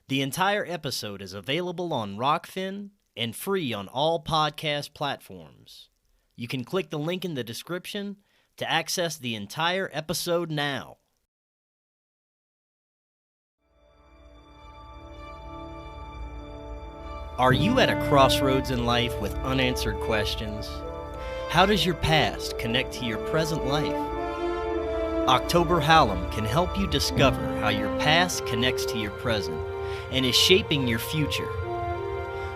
The entire episode is available on Rockfin and free on all podcast platforms. You can click the link in the description to access the entire episode now. Are you at a crossroads in life with unanswered questions? How does your past connect to your present life? October Hallam can help you discover how your past connects to your present and is shaping your future.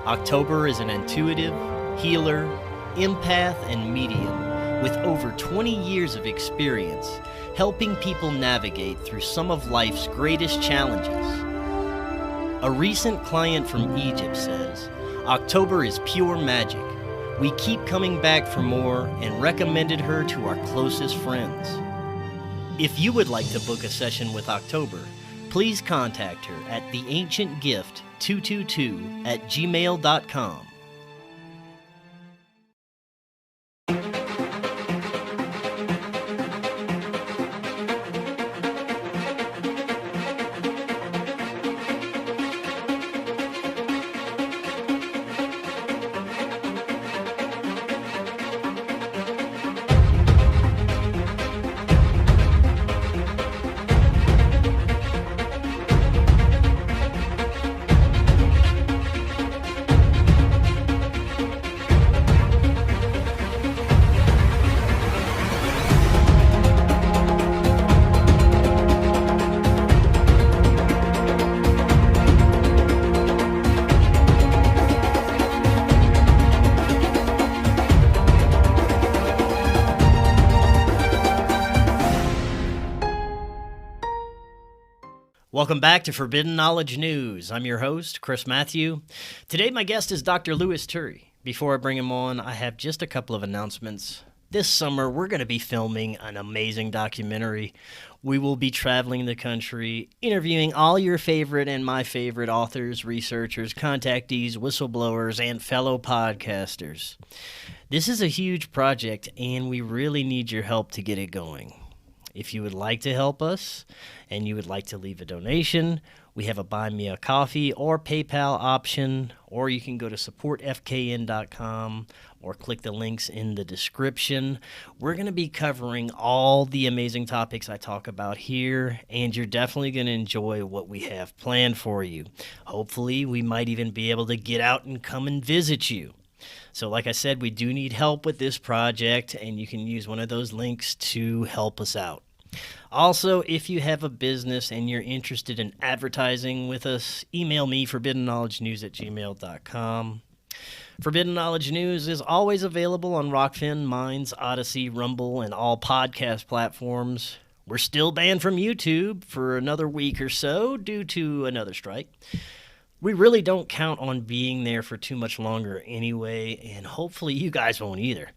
October is an intuitive, healer, empath, and medium with over 20 years of experience helping people navigate through some of life's greatest challenges. A recent client from Egypt says, "October is pure magic. We keep coming back for more," and recommended her to our closest friends. If you would like to book a session with October, please contact her at theancientgift222@gmail.com. Welcome back to Forbidden Knowledge News. I'm your host, Chris Matthew. Today my guest is Dr. Louis Turi. Before I bring him on, I have just a couple of announcements. This summer, we're going to be filming an amazing documentary. We will be traveling the country, interviewing all your favorite and my favorite authors, researchers, contactees, whistleblowers, and fellow podcasters. This is a huge project, and we really need your help to get it going. If you would like to help us and you would like to leave a donation, we have a Buy Me a Coffee or PayPal option, or you can go to supportfkn.com or click the links in the description. We're going to be covering all the amazing topics I talk about here, and you're definitely going to enjoy what we have planned for you. Hopefully, we might even be able to get out and come and visit you. So like I said, we do need help with this project, and you can use one of those links to help us out. Also, if you have a business and you're interested in advertising with us, email me, forbiddenknowledgenews@gmail.com. Forbidden Knowledge News is always available on Rockfin, Minds, Odyssey, Rumble, and all podcast platforms. We're still banned from YouTube for another week or so due to another strike. We really don't count on being there for too much longer anyway, and hopefully you guys won't either.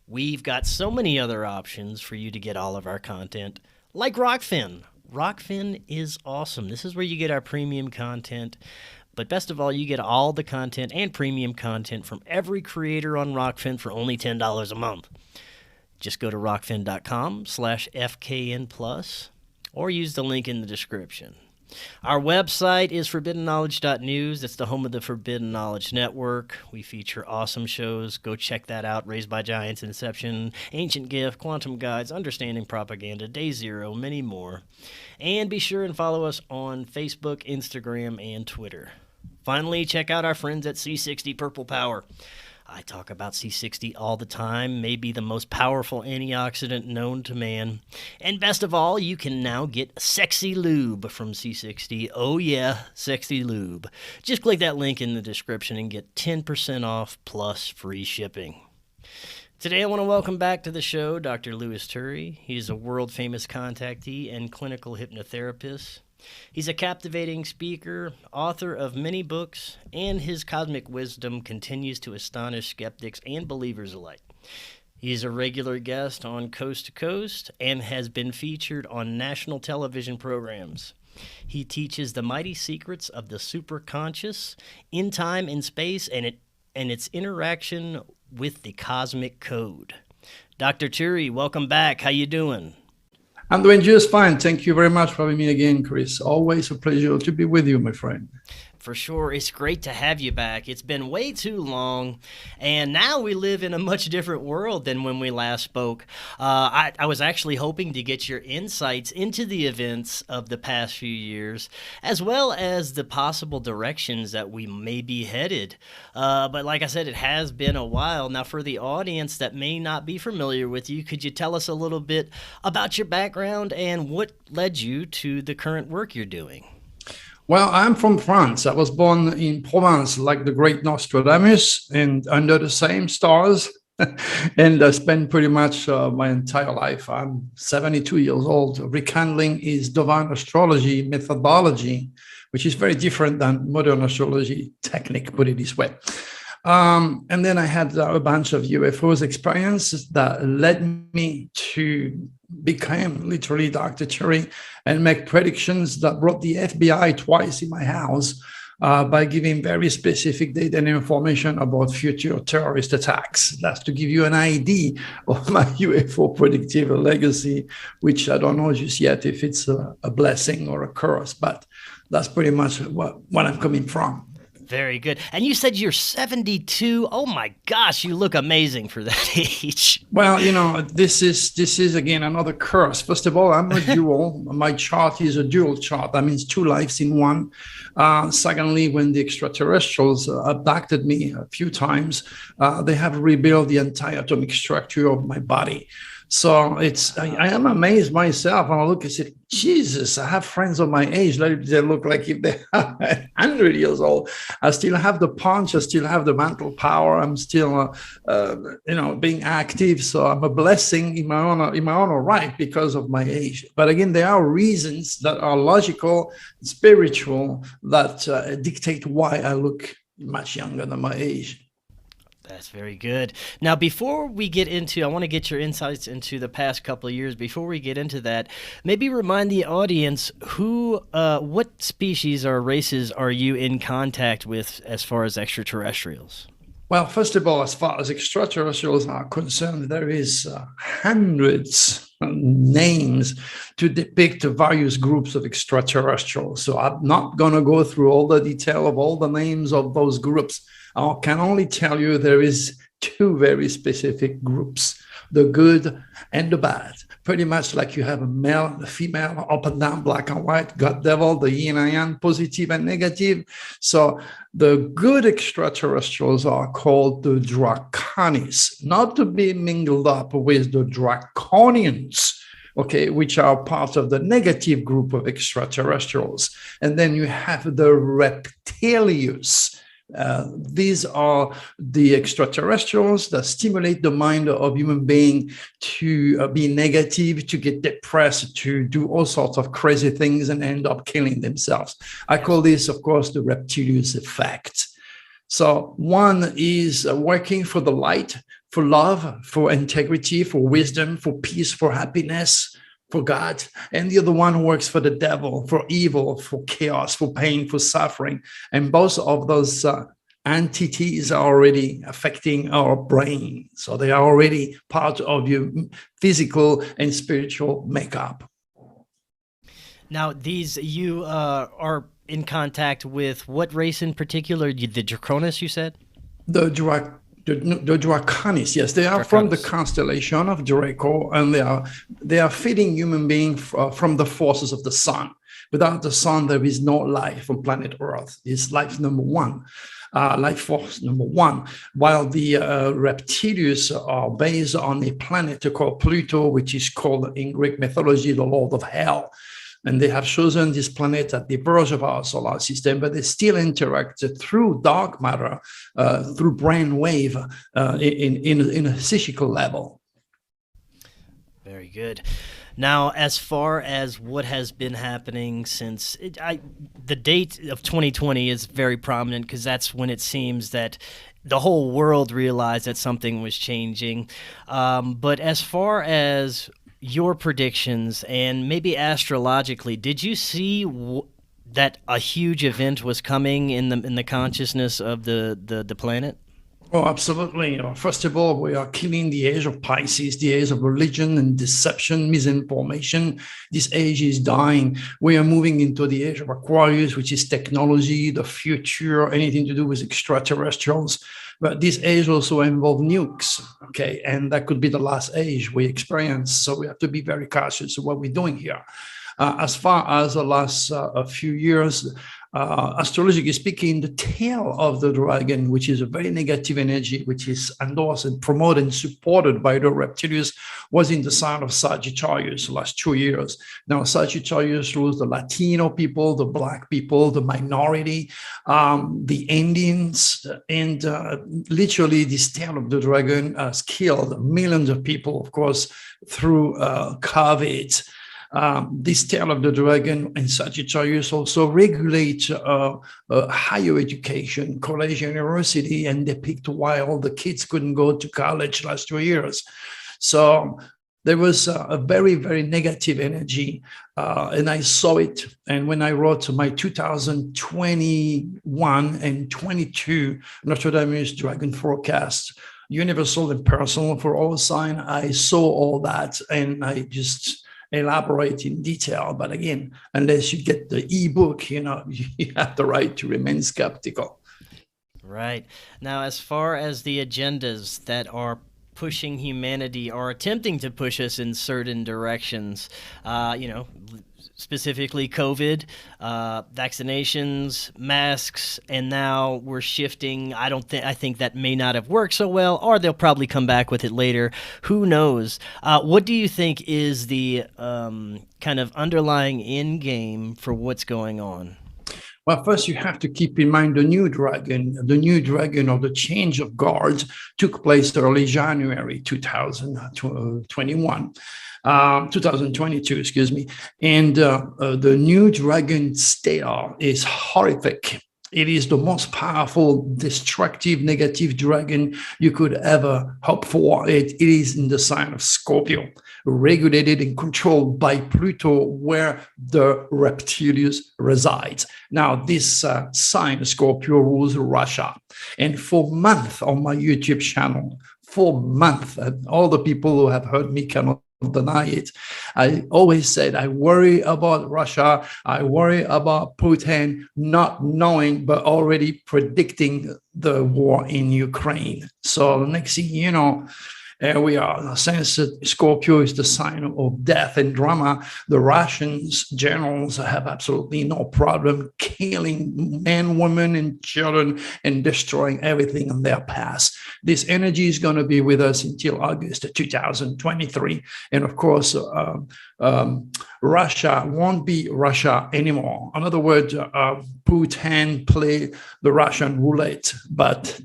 We've got so many other options for you to get all of our content, like Rockfin. Rockfin is awesome. This is where you get our premium content, but best of all, you get all the content and premium content from every creator on Rockfin for only $10 a month. Just go to rockfin.com/FKN+, or use the link in the description. Our website is forbiddenknowledge.news. It's the home of the Forbidden Knowledge Network. We feature awesome shows. Go check that out. Raised by Giants, Inception, Ancient Gift, Quantum Guides, Understanding Propaganda, Day Zero, many more. And be sure and follow us on Facebook, Instagram, and Twitter. Finally, check out our friends at C60 Purple Power. I talk about C60 all the time, maybe the most powerful antioxidant known to man. And best of all, you can now get sexy lube from C60. Oh yeah, sexy lube. Just click that link in the description and get 10% off plus free shipping. Today I want to welcome back to the show Dr. Louis Turi. He's a world-famous contactee and clinical hypnotherapist. He's a captivating speaker, author of many books, and his cosmic wisdom continues to astonish skeptics and believers alike. He's a regular guest on Coast to Coast and has been featured on national television programs. He teaches the mighty secrets of the Supra-conscious in time and space and its interaction with the cosmic code. Dr. Turi, welcome back. How you doing? I'm doing just fine. Thank you very much for having me again, Chris. Always a pleasure to be with you, my friend. For sure. It's great to have you back. It's been way too long, and now we live in a much different world than when we last spoke. I was actually hoping to get your insights into the events of the past few years, as well as the possible directions that we may be headed. But like I said, it has been a while. Now, for the audience that may not be familiar with you, could you tell us a little bit about your background and what led you to the current work you're doing? Well, I'm from France. I was born in Provence, like the great Nostradamus, and under the same stars. And I spent pretty much my entire life. I'm 72 years old, rekindling his divine astrology methodology, which is very different than modern astrology technique, put it this way. And then I had a bunch of UFOs experiences that led me to become literally Dr. Turi and make predictions that brought the FBI twice in my house by giving very specific data and information about future terrorist attacks. That's to give you an idea of my UFO predictive legacy, which I don't know just yet if it's a blessing or a curse, but that's pretty much what I'm coming from. Very good. And you said you're 72. Oh my gosh, you look amazing for that age. Well, this is again another curse. First of all, I'm a dual. My chart is a dual chart. That means two lives in one. Secondly, when the extraterrestrials abducted me a few times, they have rebuilt the entire atomic structure of my body. So I am amazed myself, and I look and say, Jesus, I have friends of my age. They look like if they are 100 years old. I still have the punch. I still have the mental power. I'm still, being active. So I'm a blessing in my own right because of my age. But again, there are reasons that are logical, spiritual, that dictate why I look much younger than my age. That's very good. Now, before we get into, I want to get your insights into the past couple of years. Before we get into that, maybe remind the audience what species or races are you in contact with as far as extraterrestrials? Well, first of all, as far as extraterrestrials are concerned, there is hundreds of names to depict various groups of extraterrestrials. So I'm not going to go through all the detail of all the names of those groups. I can only tell you there is two very specific groups, the good and the bad. Pretty much like you have a male, a female, up and down, black and white, God devil, the yin and yang, positive and negative. So the good extraterrestrials are called the draconis, not to be mingled up with the draconians, okay, which are part of the negative group of extraterrestrials. And then you have the reptilians. These are the extraterrestrials that stimulate the mind of human being to be negative, to get depressed, to do all sorts of crazy things and end up killing themselves. I call this, of course, the reptilian effect. So one is working for the light, for love, for integrity, for wisdom, for peace, for happiness, for God, and the other one works for the devil, for evil, for chaos, for pain, for suffering. And both of those entities are already affecting our brain. So they are already part of your physical and spiritual makeup. Now, you are in contact with what race in particular? The Draconis, you said? The Draconis, yes, they are from the constellation of Draco, and they are feeding human beings from the forces of the sun. Without the sun, there is no life on planet Earth. It's life number one, life force number one. While the reptilians are based on a planet called Pluto, which is called in Greek mythology the Lord of Hell. And they have chosen this planet at the verge of our solar system, but they still interact through dark matter, through brain wave in a psychical level. Very good. Now, as far as what has been happening since the date of 2020 is very prominent because that's when it seems that the whole world realized that something was changing. But as far as your predictions and maybe astrologically, did you see that a huge event was coming in the consciousness of the planet? Oh, absolutely. First of all, we are killing the age of Pisces, the age of religion and deception, misinformation. This age is dying. We are moving into the age of Aquarius, which is technology, the future, anything to do with extraterrestrials. But this age also involves nukes, okay? And that could be the last age we experience. So we have to be very cautious of what we're doing here. As far as the last a few years, astrologically speaking, the tail of the dragon, which is a very negative energy, which is endorsed and promoted and supported by the reptilians, was in the sign of Sagittarius the last 2 years. Now, Sagittarius rules the Latino people, the Black people, the minority, the Indians, and literally this tail of the dragon has killed millions of people, of course, through COVID. This tail of the dragon and Sagittarius also regulate higher education, college, university, and depict why all the kids couldn't go to college last 2 years. So there was a very, very negative energy, and I saw it. And when I wrote my 2021 and 22 Nostradamus Dragon Forecast, universal and personal for all sign, I saw all that, and I just elaborate in detail. But again, unless you get the ebook, you have the right to remain skeptical. Right. Now, as far as the agendas that are pushing humanity or attempting to push us in certain directions, specifically COVID, vaccinations, masks, and now we're shifting. I think that may not have worked so well, or they'll probably come back with it later. Who knows? What do you think is the kind of underlying end game for what's going on? Well, first you have to keep in mind the new dragon. The new dragon, or the change of guards, took place early January 2021. 2022, excuse me. And the new dragon star is horrific. It is the most powerful, destructive, negative dragon you could ever hope for. It is in the sign of Scorpio, regulated and controlled by Pluto, where the reptilians resides. Now, this sign, Scorpio, rules Russia. And for months on my YouTube channel, for months, and all the people who have heard me cannot deny it, I always said I worry about Russia, I worry about Putin, not knowing but already predicting the war in Ukraine. So the next thing you know, here we are. Since Scorpio is the sign of death and drama, the Russians generals have absolutely no problem killing men, women, and children and destroying everything in their path. This energy is going to be with us until August 2023. And of course, Russia won't be Russia anymore. In other words, Putin played the Russian roulette, but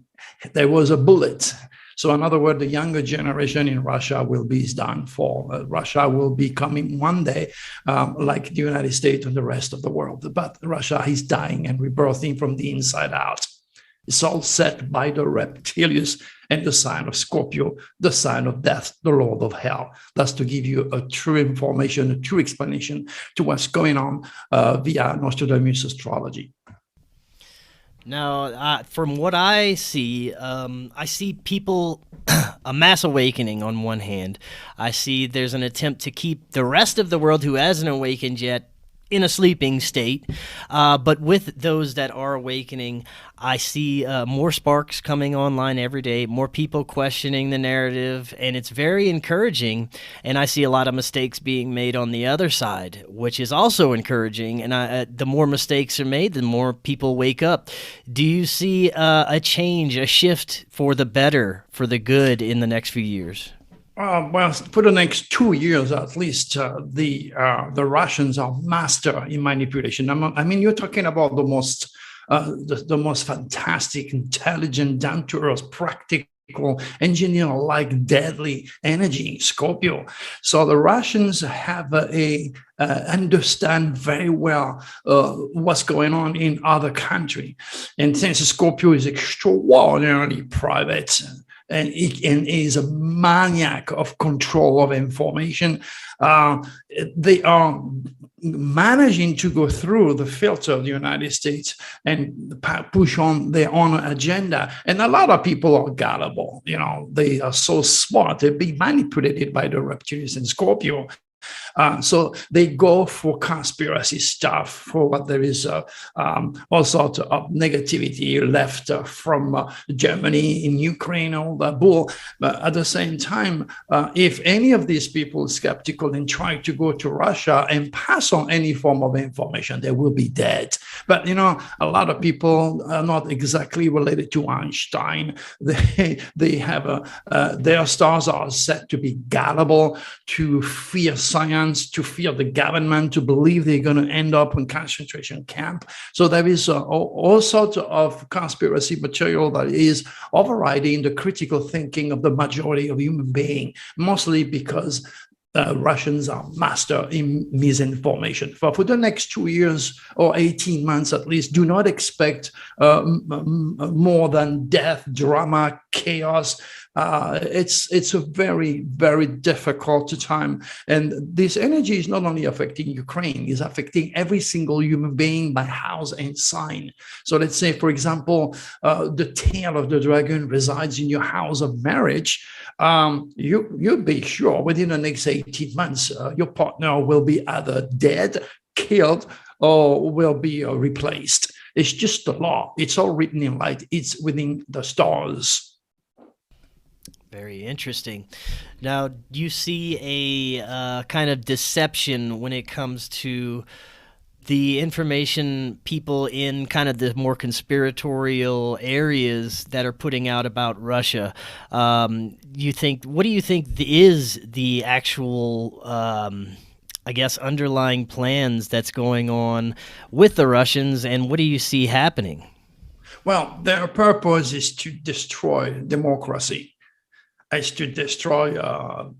there was a bullet. So in other words, the younger generation in Russia will be done for. Russia will be coming one day like the United States and the rest of the world. But Russia is dying and rebirthing from the inside out. It's all set by the reptilians and the sign of Scorpio, the sign of death, the Lord of Hell. That's to give you a true information, a true explanation to what's going on via Nostradamus astrology. Now, from what I see people, a mass awakening on one hand. I see there's an attempt to keep the rest of the world who hasn't awakened yet in a sleeping state. But with those that are awakening, I see more sparks coming online every day, more people questioning the narrative, and it's very encouraging. And I see a lot of mistakes being made on the other side, which is also encouraging. And the more mistakes are made, the more people wake up. Do you see a change, a shift for the better, for the good in the next few years? Well, for the next 2 years at least, the Russians are master in manipulation. I mean, you're talking about the most fantastic, intelligent, down-to-earth, practical, engineer-like, deadly energy, Scorpio. So the Russians have understand very well what's going on in other countries. And since Scorpio is extraordinarily private, and he is a maniac of control of information. They are managing to go through the filter of the United States and push on their own agenda. And a lot of people are gullible. They are so smart. They're being manipulated by the reptilians and Scorpio. So they go for conspiracy stuff, for what there is all sorts of negativity left from Germany in Ukraine, all that bull. But at the same time, if any of these people are skeptical and try to go to Russia and pass on any form of information, they will be dead. But, a lot of people are not exactly related to Einstein. They have their stars are set to be gullible, to fear science, to fear the government, to believe they're going to end up in concentration camp. So there is all sorts of conspiracy material that is overriding the critical thinking of the majority of human beings, mostly because Russians are master in misinformation. For the next 2 years or 18 months at least, do not expect more than death, drama, chaos. It's a very, very difficult time. And this energy is not only affecting Ukraine, it's affecting every single human being by house and sign. So let's say, for example, the tail of the dragon resides in your house of marriage. You'll be sure within the next 18 months, your partner will be either dead, killed, or will be replaced. It's just the law. It's all written in light. It's within the stars. Very interesting. Now, do you see a kind of deception when it comes to the information people in kind of the more conspiratorial areas that are putting out about Russia? What do you think is the actual, I guess, underlying plans that's going on with the Russians, and what do you see happening? Well, their purpose is to destroy democracy. Is to destroy,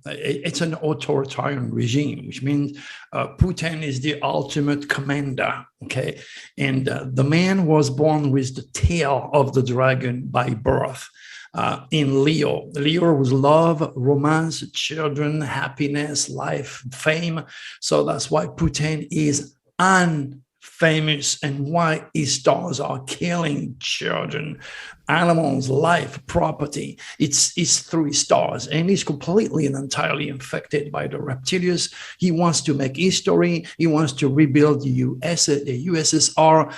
it's an authoritarian regime, which means Putin is the ultimate commander, okay? And the man was born with the tail of the dragon by birth. In Leo. Leo was love, romance, children, happiness, life, fame. So that's why Putin is famous and why his stars are killing children, animals, life, property. It's through his stars, and he's completely and entirely infected by the reptilians. He wants to make history. He wants to rebuild the USSR.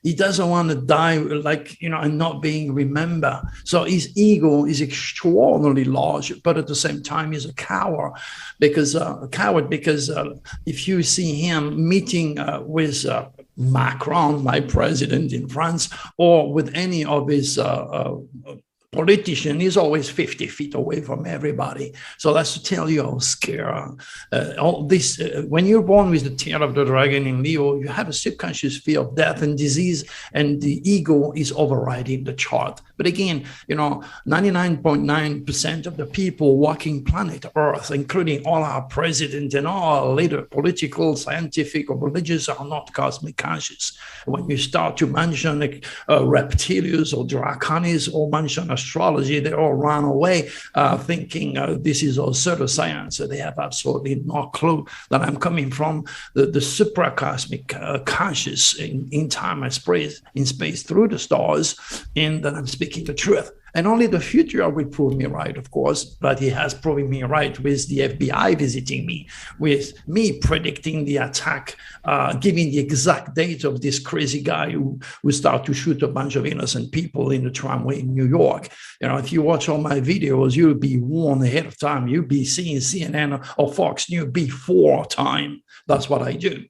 He doesn't want to die and not being remembered. So his ego is extraordinarily large, but at the same time, he's a coward because if you see him meeting with Macron, my president in France, or with any of his politician, is always 50 feet away from everybody. So that's to tell you how scary all this. When you're born with the tail of the dragon in Leo, you have a subconscious fear of death and disease, and the ego is overriding the chart. But again, 99.9% of the people walking planet Earth, including all our presidents and all our leader, political, scientific, or religious, are not cosmic conscious. When you start to mention reptilians or draconis or mention astrology, they all run away thinking this is all pseudoscience. So they have absolutely no clue that I'm coming from the supra-cosmic conscious in time and space, through the stars, and that I'm speaking the truth. And only the future will prove me right, of course, but he has proven me right with the FBI visiting me, with me predicting the attack, giving the exact date of this crazy guy who started to shoot a bunch of innocent people in the tramway in New York. If you watch all my videos, you'll be warned ahead of time. You'll be seeing CNN or Fox News before time. That's what I do.